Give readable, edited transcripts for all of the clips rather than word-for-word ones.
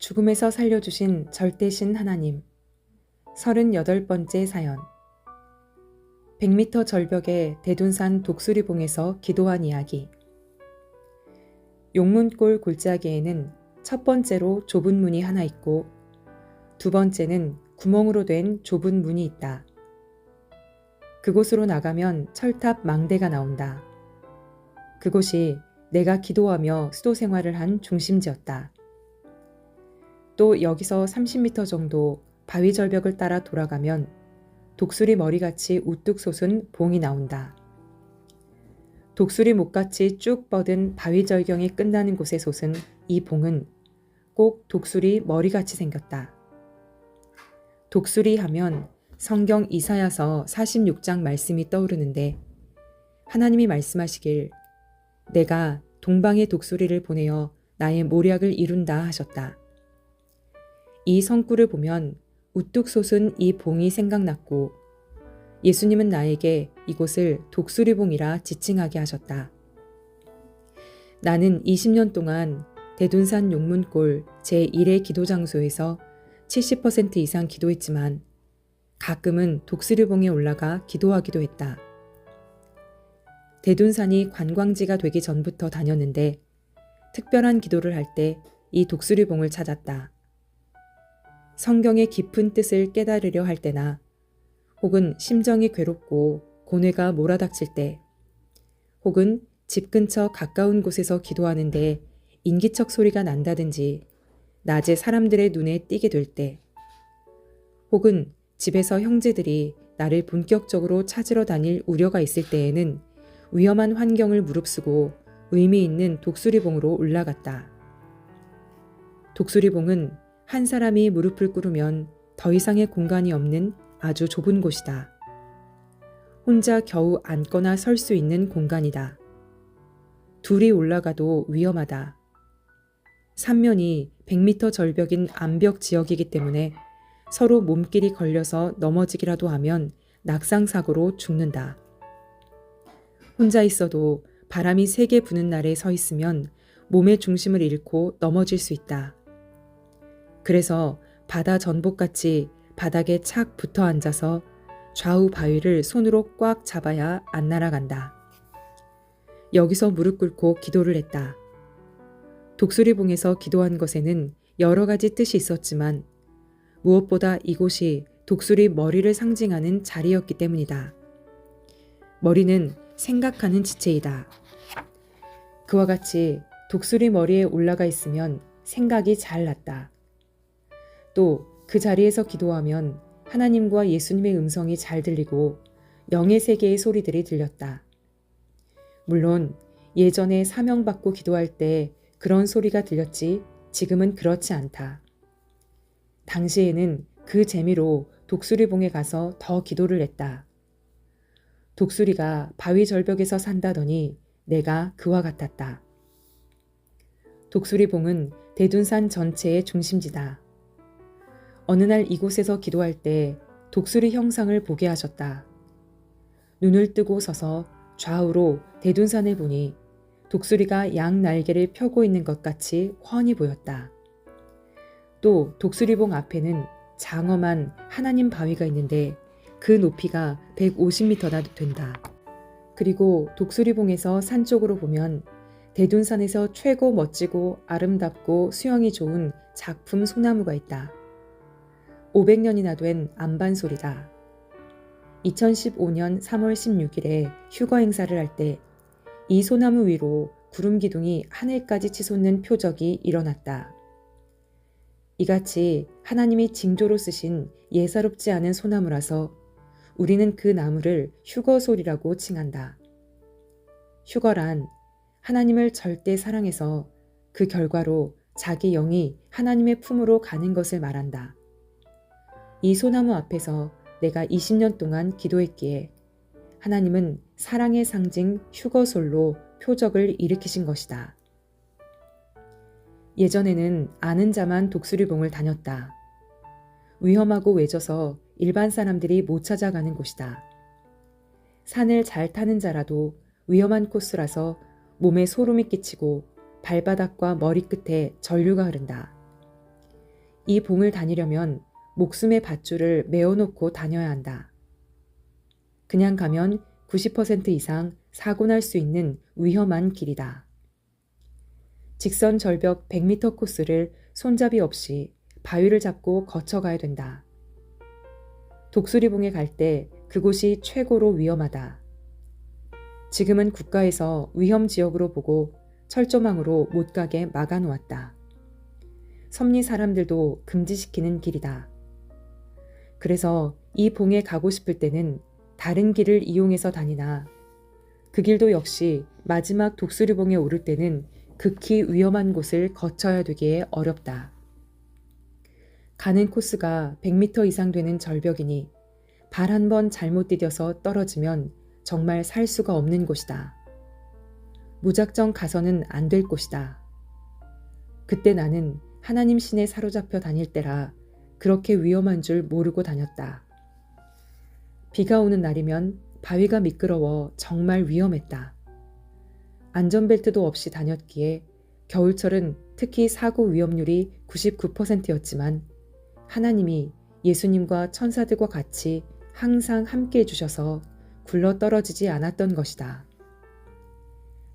죽음에서 살려주신 절대신 하나님. 38번째 사연. 100m 절벽의 대둔산 독수리봉에서 기도한 이야기. 용문골 골짜기에는 첫 번째로 좁은 문이 하나 있고 두 번째는 구멍으로 된 좁은 문이 있다. 그곳으로 나가면 철탑 망대가 나온다. 그곳이 내가 기도하며 수도 생활을 한 중심지였다. 또 여기서 30m 정도 바위 절벽을 따라 돌아가면 독수리 머리같이 우뚝 솟은 봉이 나온다. 독수리 목같이 쭉 뻗은 바위 절경이 끝나는 곳에 솟은 이 봉은 꼭 독수리 머리같이 생겼다. 독수리 하면 성경 이사야서 46장 말씀이 떠오르는데 하나님이 말씀하시길 내가 동방의 독수리를 보내어 나의 모략을 이룬다 하셨다. 이 성구를 보면 우뚝 솟은 이 봉이 생각났고 예수님은 나에게 이곳을 독수리봉이라 지칭하게 하셨다. 나는 20년 동안 대둔산 용문골 제1의 기도 장소에서 70% 이상 기도했지만 가끔은 독수리봉에 올라가 기도하기도 했다. 대둔산이 관광지가 되기 전부터 다녔는데 특별한 기도를 할 때 이 독수리봉을 찾았다. 성경의 깊은 뜻을 깨달으려 할 때나 혹은 심정이 괴롭고 고뇌가 몰아닥칠 때 혹은 집 근처 가까운 곳에서 기도하는데 인기척 소리가 난다든지 낮에 사람들의 눈에 띄게 될 때 혹은 집에서 형제들이 나를 본격적으로 찾으러 다닐 우려가 있을 때에는 위험한 환경을 무릅쓰고 의미 있는 독수리봉으로 올라갔다. 독수리봉은 한 사람이 무릎을 꿇으면 더 이상의 공간이 없는 아주 좁은 곳이다. 혼자 겨우 앉거나 설 수 있는 공간이다. 둘이 올라가도 위험하다. 산면이 100m 절벽인 암벽 지역이기 때문에 서로 몸길이 걸려서 넘어지기라도 하면 낙상사고로 죽는다. 혼자 있어도 바람이 세게 부는 날에 서 있으면 몸의 중심을 잃고 넘어질 수 있다. 그래서 바다 전복같이 바닥에 착 붙어 앉아서 좌우 바위를 손으로 꽉 잡아야 안 날아간다. 여기서 무릎 꿇고 기도를 했다. 독수리봉에서 기도한 것에는 여러 가지 뜻이 있었지만 무엇보다 이곳이 독수리 머리를 상징하는 자리였기 때문이다. 머리는 생각하는 지체이다. 그와 같이 독수리 머리에 올라가 있으면 생각이 잘 났다. 또 그 자리에서 기도하면 하나님과 예수님의 음성이 잘 들리고 영의 세계의 소리들이 들렸다. 물론 예전에 사명받고 기도할 때 그런 소리가 들렸지 지금은 그렇지 않다. 당시에는 그 재미로 독수리봉에 가서 더 기도를 했다. 독수리가 바위 절벽에서 산다더니 내가 그와 같았다. 독수리봉은 대둔산 전체의 중심지다. 어느 날 이곳에서 기도할 때 독수리 형상을 보게 하셨다. 눈을 뜨고 서서 좌우로 대둔산을 보니 독수리가 양 날개를 펴고 있는 것 같이 훤히 보였다. 또 독수리봉 앞에는 장엄한 하나님 바위가 있는데 그 높이가 150m나 된다. 그리고 독수리봉에서 산 쪽으로 보면 대둔산에서 최고 멋지고 아름답고 수영이 좋은 작품 소나무가 있다. 500년이나 된 안반솔이다. 2015년 3월 16일에 휴거 행사를 할 때 이 소나무 위로 구름 기둥이 하늘까지 치솟는 표적이 일어났다. 이같이 하나님이 징조로 쓰신 예사롭지 않은 소나무라서 우리는 그 나무를 휴거솔이라고 칭한다. 휴거란 하나님을 절대 사랑해서 그 결과로 자기 영이 하나님의 품으로 가는 것을 말한다. 이 소나무 앞에서 내가 20년 동안 기도했기에 하나님은 사랑의 상징 휴거솔로 표적을 일으키신 것이다. 예전에는 아는 자만 독수리봉을 다녔다. 위험하고 외져서 일반 사람들이 못 찾아가는 곳이다. 산을 잘 타는 자라도 위험한 코스라서 몸에 소름이 끼치고 발바닥과 머리끝에 전류가 흐른다. 이 봉을 다니려면 목숨의 밧줄을 메어놓고 다녀야 한다. 그냥 가면 90% 이상 사고 날 수 있는 위험한 길이다. 직선 절벽 100m 코스를 손잡이 없이 바위를 잡고 거쳐가야 된다. 독수리봉에 갈 때 그곳이 최고로 위험하다. 지금은 국가에서 위험지역으로 보고 철조망으로 못 가게 막아놓았다. 섭리 사람들도 금지시키는 길이다. 그래서 이 봉에 가고 싶을 때는 다른 길을 이용해서 다니나 그 길도 역시 마지막 독수리봉에 오를 때는 극히 위험한 곳을 거쳐야 되기에 어렵다. 가는 코스가 100m 이상 되는 절벽이니 발 한 번 잘못 디뎌서 떨어지면 정말 살 수가 없는 곳이다. 무작정 가서는 안 될 곳이다. 그때 나는 하나님 신에 사로잡혀 다닐 때라 그렇게 위험한 줄 모르고 다녔다. 비가 오는 날이면 바위가 미끄러워 정말 위험했다. 안전벨트도 없이 다녔기에 겨울철은 특히 사고 위험률이 99%였지만 하나님이 예수님과 천사들과 같이 항상 함께 해주셔서 굴러 떨어지지 않았던 것이다.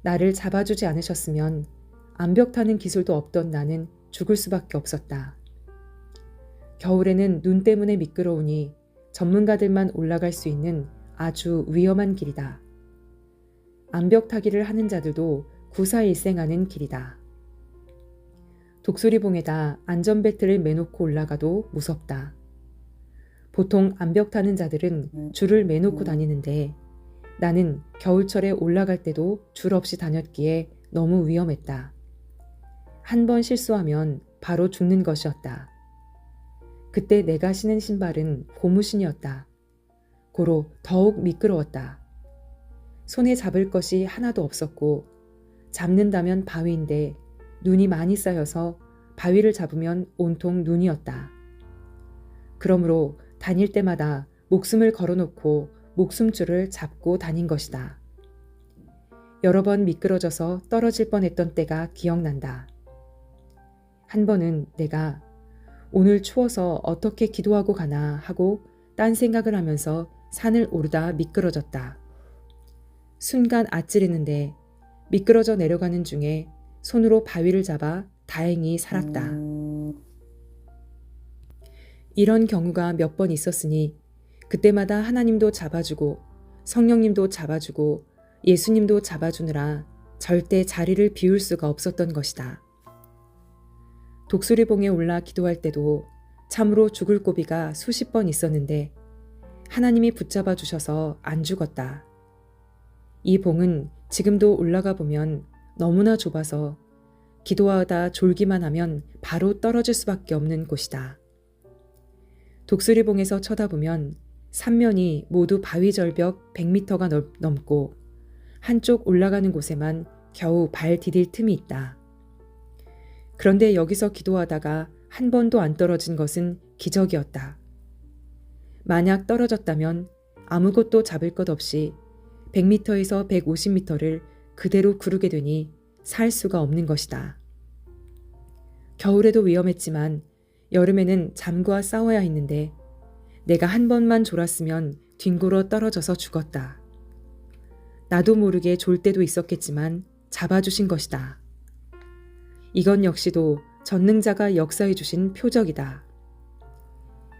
나를 잡아주지 않으셨으면 암벽 타는 기술도 없던 나는 죽을 수밖에 없었다. 겨울에는 눈 때문에 미끄러우니 전문가들만 올라갈 수 있는 아주 위험한 길이다. 암벽 타기를 하는 자들도 구사일생하는 길이다. 독수리봉에다 안전벨트를 매놓고 올라가도 무섭다. 보통 암벽 타는 자들은 줄을 매놓고 다니는데 나는 겨울철에 올라갈 때도 줄 없이 다녔기에 너무 위험했다. 한 번 실수하면 바로 죽는 것이었다. 그때 내가 신은 신발은 고무신이었다. 고로 더욱 미끄러웠다. 손에 잡을 것이 하나도 없었고 잡는다면 바위인데 눈이 많이 쌓여서 바위를 잡으면 온통 눈이었다. 그러므로 다닐 때마다 목숨을 걸어놓고 목숨줄을 잡고 다닌 것이다. 여러 번 미끄러져서 떨어질 뻔했던 때가 기억난다. 한 번은 내가 오늘 추워서 어떻게 기도하고 가나 하고 딴 생각을 하면서 산을 오르다 미끄러졌다. 순간 아찔했는데 미끄러져 내려가는 중에 손으로 바위를 잡아 다행히 살았다. 이런 경우가 몇 번 있었으니 그때마다 하나님도 잡아주고 성령님도 잡아주고 예수님도 잡아주느라 절대 자리를 비울 수가 없었던 것이다. 독수리봉에 올라 기도할 때도 참으로 죽을 고비가 수십 번 있었는데 하나님이 붙잡아 주셔서 안 죽었다. 이 봉은 지금도 올라가 보면 너무나 좁아서 기도하다 졸기만 하면 바로 떨어질 수밖에 없는 곳이다. 독수리봉에서 쳐다보면 삼면이 모두 바위 절벽 100m가 넘고 한쪽 올라가는 곳에만 겨우 발 디딜 틈이 있다. 그런데 여기서 기도하다가 한 번도 안 떨어진 것은 기적이었다. 만약 떨어졌다면 아무것도 잡을 것 없이 100m에서 150m를 그대로 구르게 되니 살 수가 없는 것이다. 겨울에도 위험했지만 여름에는 잠과 싸워야 했는데 내가 한 번만 졸았으면 뒹굴어 떨어져서 죽었다. 나도 모르게 졸 때도 있었겠지만 잡아주신 것이다. 이건 역시도 전능자가 역사해 주신 표적이다.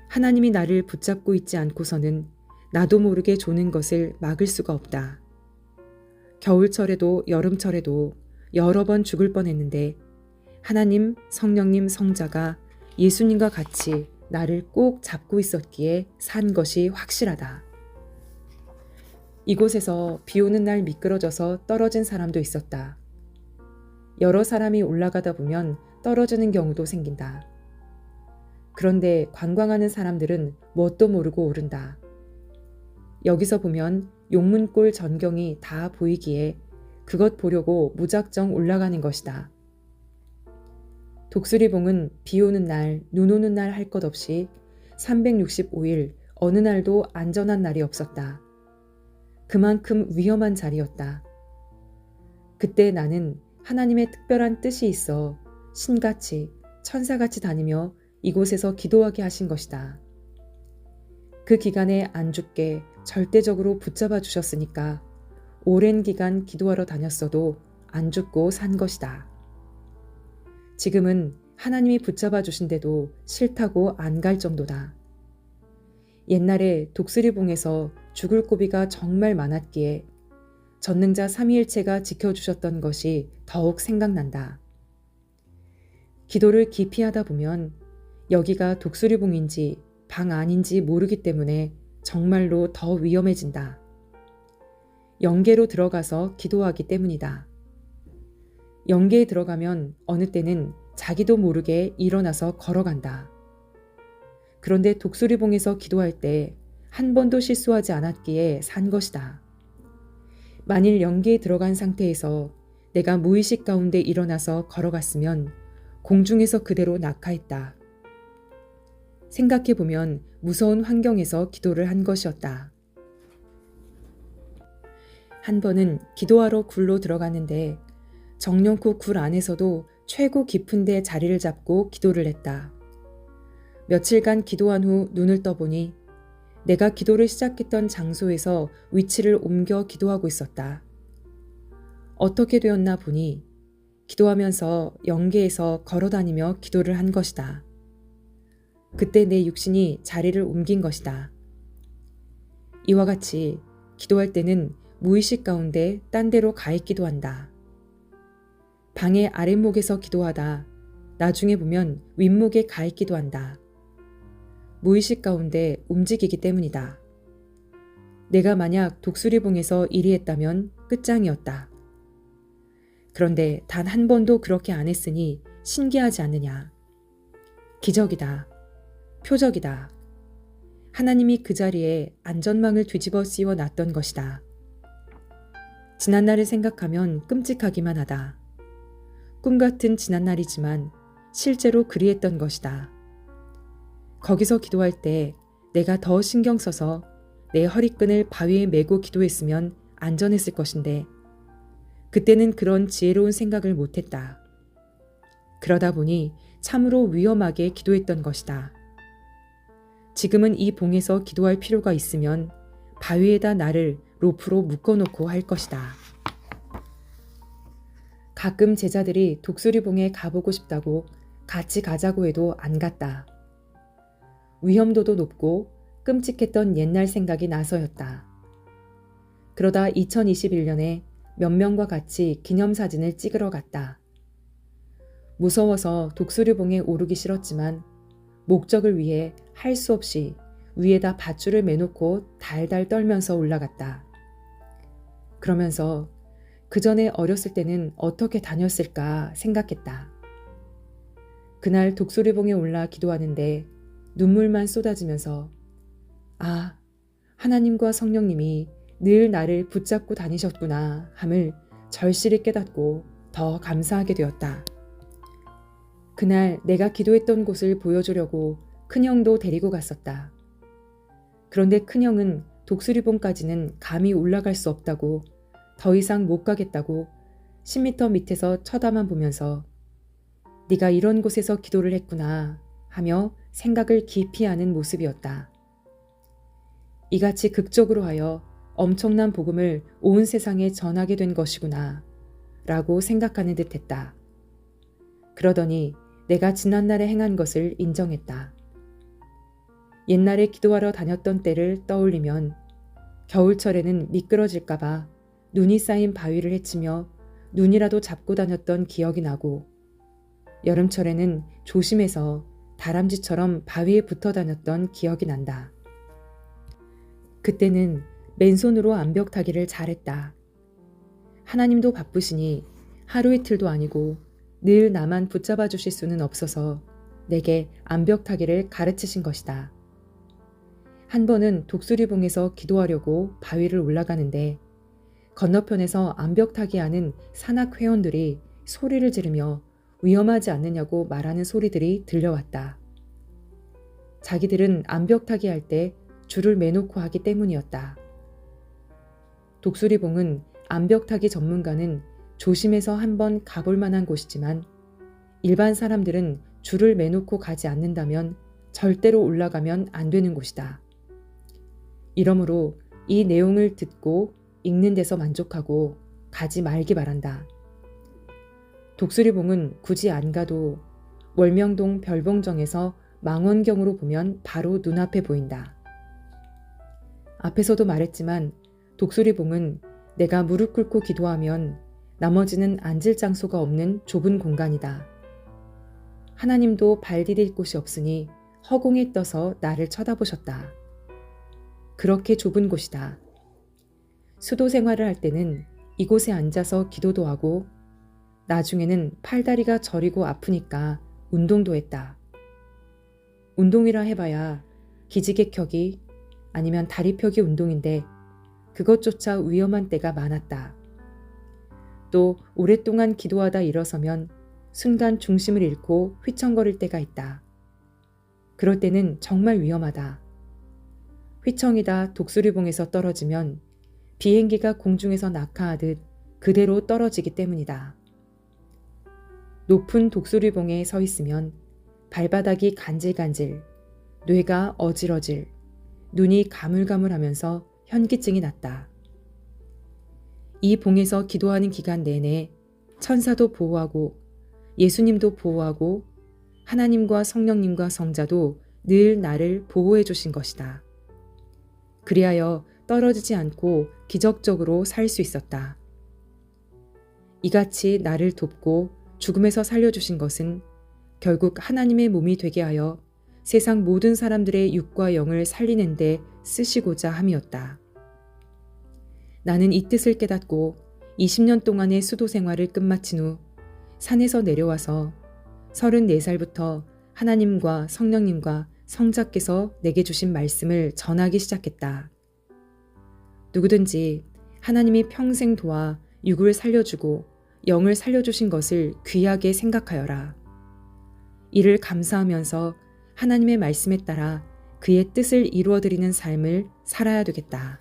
하나님이 나를 붙잡고 있지 않고서는 나도 모르게 조는 것을 막을 수가 없다. 겨울철에도 여름철에도 여러 번 죽을 뻔했는데 하나님, 성령님, 성자가 예수님과 같이 나를 꼭 잡고 있었기에 산 것이 확실하다. 이곳에서 비 오는 날 미끄러져서 떨어진 사람도 있었다. 여러 사람이 올라가다 보면 떨어지는 경우도 생긴다. 그런데 관광하는 사람들은 뭣도 모르고 오른다. 여기서 보면 용문골 전경이 다 보이기에 그것 보려고 무작정 올라가는 것이다. 독수리봉은 비 오는 날, 눈 오는 날 할 것 없이 365일 어느 날도 안전한 날이 없었다. 그만큼 위험한 자리였다. 그때 나는 하나님의 특별한 뜻이 있어 신같이 천사같이 다니며 이곳에서 기도하게 하신 것이다. 그 기간에 안 죽게 절대적으로 붙잡아 주셨으니까 오랜 기간 기도하러 다녔어도 안 죽고 산 것이다. 지금은 하나님이 붙잡아 주신데도 싫다고 안 갈 정도다. 옛날에 독수리봉에서 죽을 고비가 정말 많았기에 전능자 삼위일체가 지켜주셨던 것이 더욱 생각난다. 기도를 깊이 하다 보면 여기가 독수리봉인지 방 안인지 모르기 때문에 정말로 더 위험해진다. 영계로 들어가서 기도하기 때문이다. 영계에 들어가면 어느 때는 자기도 모르게 일어나서 걸어간다. 그런데 독수리봉에서 기도할 때 한 번도 실수하지 않았기에 산 것이다. 만일 영계에 들어간 상태에서 내가 무의식 가운데 일어나서 걸어갔으면 공중에서 그대로 낙하했다. 생각해보면 무서운 환경에서 기도를 한 것이었다. 한 번은 기도하러 굴로 들어갔는데 정령쿠 굴 안에서도 최고 깊은 데 자리를 잡고 기도를 했다. 며칠간 기도한 후 눈을 떠보니 내가 기도를 시작했던 장소에서 위치를 옮겨 기도하고 있었다. 어떻게 되었나 보니 기도하면서 영계에서 걸어다니며 기도를 한 것이다. 그때 내 육신이 자리를 옮긴 것이다. 이와 같이 기도할 때는 무의식 가운데 딴 데로 가 있기도 한다. 방의 아랫목에서 기도하다 나중에 보면 윗목에 가 있기도 한다. 무의식 가운데 움직이기 때문이다. 내가 만약 독수리봉에서 일이 했다면 끝장이었다. 그런데 단 한 번도 그렇게 안 했으니 신기하지 않느냐. 기적이다. 표적이다. 하나님이 그 자리에 안전망을 뒤집어 씌워 놨던 것이다. 지난날을 생각하면 끔찍하기만 하다. 꿈같은 지난날이지만 실제로 그리했던 것이다. 거기서 기도할 때 내가 더 신경 써서 내 허리끈을 바위에 메고 기도했으면 안전했을 것인데 그때는 그런 지혜로운 생각을 못했다. 그러다 보니 참으로 위험하게 기도했던 것이다. 지금은 이 봉에서 기도할 필요가 있으면 바위에다 나를 로프로 묶어놓고 할 것이다. 가끔 제자들이 독수리봉에 가보고 싶다고 같이 가자고 해도 안 갔다. 위험도도 높고 끔찍했던 옛날 생각이 나서였다. 그러다 2021년에 몇 명과 같이 기념사진을 찍으러 갔다. 무서워서 독수리봉에 오르기 싫었지만 목적을 위해 할 수 없이 위에다 밧줄을 매놓고 달달 떨면서 올라갔다. 그러면서 그 전에 어렸을 때는 어떻게 다녔을까 생각했다. 그날 독수리봉에 올라 기도하는데 눈물만 쏟아지면서 아, 하나님과 성령님이 늘 나를 붙잡고 다니셨구나 함을 절실히 깨닫고 더 감사하게 되었다. 그날 내가 기도했던 곳을 보여주려고 큰형도 데리고 갔었다. 그런데 큰형은 독수리봉까지는 감히 올라갈 수 없다고 더 이상 못 가겠다고 10m 밑에서 쳐다만 보면서 네가 이런 곳에서 기도를 했구나 하며 생각을 깊이 하는 모습이었다. 이같이 극적으로 하여 엄청난 복음을 온 세상에 전하게 된 것이구나 라고 생각하는 듯 했다. 그러더니 내가 지난날에 행한 것을 인정했다. 옛날에 기도하러 다녔던 때를 떠올리면 겨울철에는 미끄러질까봐 눈이 쌓인 바위를 헤치며 눈이라도 잡고 다녔던 기억이 나고 여름철에는 조심해서 다람쥐처럼 바위에 붙어 다녔던 기억이 난다. 그때는 맨손으로 암벽 타기를 잘했다. 하나님도 바쁘시니 하루 이틀도 아니고 늘 나만 붙잡아 주실 수는 없어서 내게 암벽 타기를 가르치신 것이다. 한 번은 독수리봉에서 기도하려고 바위를 올라가는데 건너편에서 암벽 타기 하는 산악 회원들이 소리를 지르며 위험하지 않느냐고 말하는 소리들이 들려왔다. 자기들은 암벽 타기 할 때 줄을 매놓고 하기 때문이었다. 독수리봉은 암벽 타기 전문가는 조심해서 한번 가볼 만한 곳이지만 일반 사람들은 줄을 매놓고 가지 않는다면 절대로 올라가면 안 되는 곳이다. 이러므로 이 내용을 듣고 읽는 데서 만족하고 가지 말기 바란다. 독수리봉은 굳이 안 가도 월명동 별봉정에서 망원경으로 보면 바로 눈앞에 보인다. 앞에서도 말했지만 독수리봉은 내가 무릎 꿇고 기도하면 나머지는 앉을 장소가 없는 좁은 공간이다. 하나님도 발 디딜 곳이 없으니 허공에 떠서 나를 쳐다보셨다. 그렇게 좁은 곳이다. 수도 생활을 할 때는 이곳에 앉아서 기도도 하고 나중에는 팔다리가 저리고 아프니까 운동도 했다. 운동이라 해봐야 기지개 켜기 아니면 다리 펴기 운동인데 그것조차 위험한 때가 많았다. 또 오랫동안 기도하다 일어서면 순간 중심을 잃고 휘청거릴 때가 있다. 그럴 때는 정말 위험하다. 휘청이다 독수리봉에서 떨어지면 비행기가 공중에서 낙하하듯 그대로 떨어지기 때문이다. 높은 독수리봉에 서 있으면 발바닥이 간질간질, 뇌가 어질어질, 눈이 가물가물하면서 현기증이 났다. 이 봉에서 기도하는 기간 내내 천사도 보호하고 예수님도 보호하고 하나님과 성령님과 성자도 늘 나를 보호해 주신 것이다. 그리하여 떨어지지 않고 기적적으로 살 수 있었다. 이같이 나를 돕고 죽음에서 살려주신 것은 결국 하나님의 몸이 되게 하여 세상 모든 사람들의 육과 영을 살리는 데 쓰시고자 함이었다. 나는 이 뜻을 깨닫고 20년 동안의 수도 생활을 끝마친 후 산에서 내려와서 34살부터 하나님과 성령님과 성자께서 내게 주신 말씀을 전하기 시작했다. 누구든지 하나님이 평생 도와 육을 살려주고 영을 살려주신 것을 귀하게 생각하여라. 이를 감사하면서 하나님의 말씀에 따라 그의 뜻을 이루어드리는 삶을 살아야 되겠다.